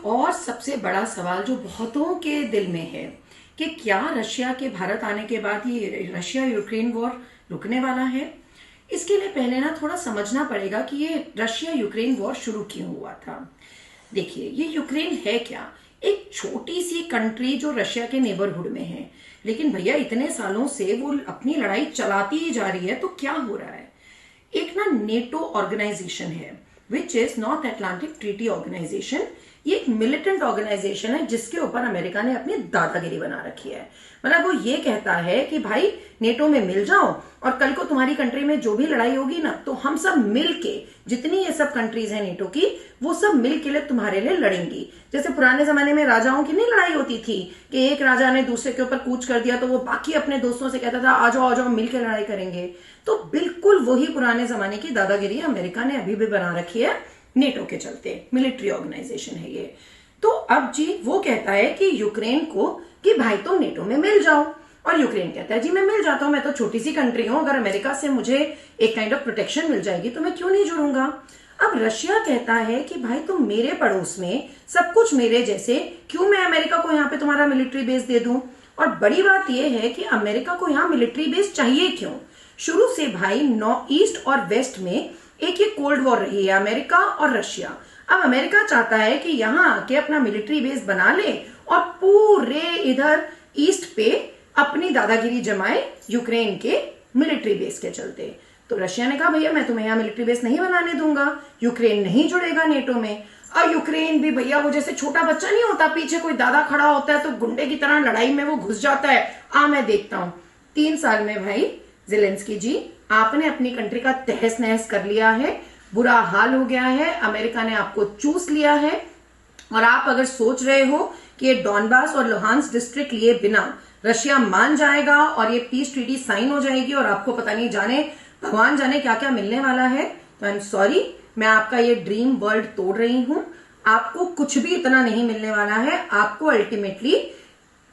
एक और सबसे बड़ा सवाल जो बहुतों के दिल में है कि क्या रशिया के भारत आने के बाद ये रशिया यूक्रेन वॉर रुकने वाला है। इसके लिए पहले ना थोड़ा समझना पड़ेगा कि ये रशिया यूक्रेन वॉर शुरू क्यों हुआ था। देखिए, ये यूक्रेन है क्या? एक छोटी सी कंट्री जो रशिया के नेबरहुड में है, लेकिन भैया इतने सालों से वो अपनी लड़ाई चलाती ही जा रही है। तो क्या हो रहा है? एक ना नेटो ऑर्गेनाइजेशन है which is North Atlantic Treaty Organisation. ये एक मिलिटेंट ऑर्गेनाइजेशन है जिसके ऊपर अमेरिका ने अपनी दादागिरी बना रखी है। मतलब वो ये कहता है कि भाई नेटो में मिल जाओ और कल को तुम्हारी कंट्री में जो भी लड़ाई होगी ना, तो हम सब मिल के, जितनी ये सब कंट्रीज हैं नेटो की, वो सब मिल के लिए तुम्हारे लिए लड़ेंगी। जैसे पुराने जमाने में राजाओं की नहीं लड़ाई होती थी कि एक राजा ने दूसरे के ऊपर कूच कर दिया तो वो बाकी अपने दोस्तों से कहता था आ जाओ मिल के लड़ाई करेंगे। तो बिल्कुल वही पुराने जमाने की दादागिरी अमेरिका ने अभी भी बना रखी है नेटो के चलते। मिलिट्री ऑर्गेनाइजेशन है ये। तो अब जी वो कहता है कि यूक्रेन को कि भाई तुम नेटो में मिल जाओ, और यूक्रेन कहता है जी मैं मिल जाता हूं, मैं तो छोटी सी कंट्री हूं, अगर अमेरिका से मुझे एक काइंड ऑफ प्रोटेक्शन मिल जाएगी तो मैं क्यों नहीं जुड़ूंगा। अब रशिया कहता है कि भाई तुम मेरे पड़ोस में, सब कुछ मेरे जैसे, क्यों मैं अमेरिका को यहाँ पे तुम्हारा मिलिट्री बेस दे दूं। और बड़ी बात यह है कि अमेरिका को यहाँ मिलिट्री बेस चाहिए क्यों। शुरू से भाई नॉर्थ ईस्ट और वेस्ट में एक ये कोल्ड वॉर रही है, अमेरिका और रशिया। अब अमेरिका चाहता है कि यहाँ आके अपना मिलिट्री बेस बना ले और पूरे इधर ईस्ट पे अपनी दादागिरी जमाए यूक्रेन के मिलिट्री बेस के चलते। तो रशिया ने कहा भैया मैं तुम्हें यहाँ मिलिट्री बेस नहीं बनाने दूंगा, यूक्रेन नहीं जुड़ेगा नेटो में। और यूक्रेन भी भैया वो जैसे छोटा बच्चा नहीं होता, पीछे कोई दादा खड़ा होता है तो गुंडे की तरह लड़ाई में वो घुस जाता है। मैं देखता हूं 3 साल में भाई ज़ेलेंस्की जी आपने अपनी कंट्री का तहस नहस कर लिया है, बुरा हाल हो गया है, अमेरिका ने आपको चूस लिया है। और आप अगर सोच रहे हो कि ये डॉनबास और लुहांस्क डिस्ट्रिक्ट लिए बिना रशिया मान जाएगा और ये पीस ट्रीटी साइन हो जाएगी और आपको पता नहीं जाने भगवान जाने क्या क्या मिलने वाला है, तो आई एम सॉरी, मैं आपका ये ड्रीम वर्ल्ड तोड़ रही हूं। आपको कुछ भी इतना नहीं मिलने वाला है। आपको अल्टीमेटली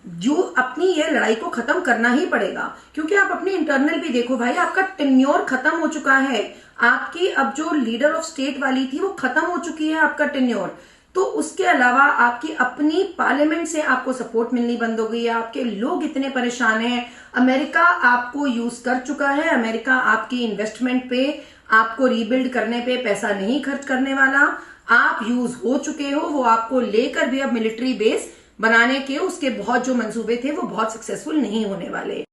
जो अपनी ये लड़ाई को खत्म करना ही पड़ेगा, क्योंकि आप अपनी इंटरनल भी देखो भाई, आपका टेन्योर खत्म हो चुका है। आपकी अब जो लीडर ऑफ स्टेट वाली थी वो खत्म हो चुकी है आपका टेन्योर। तो उसके अलावा आपकी अपनी पार्लियामेंट से आपको सपोर्ट मिलनी बंद हो गई है। आपके लोग इतने परेशान हैं, अमेरिका आपको यूज कर चुका है। अमेरिका आपकी इन्वेस्टमेंट पे, आपको रीबिल्ड करने पे पैसा नहीं खर्च करने वाला। आप यूज हो चुके हो, वो आपको लेकर भी अब मिलिट्री बेस बनाने के उसके बहुत जो मंसूबे थे वो बहुत सक्सेसफुल नहीं होने वाले।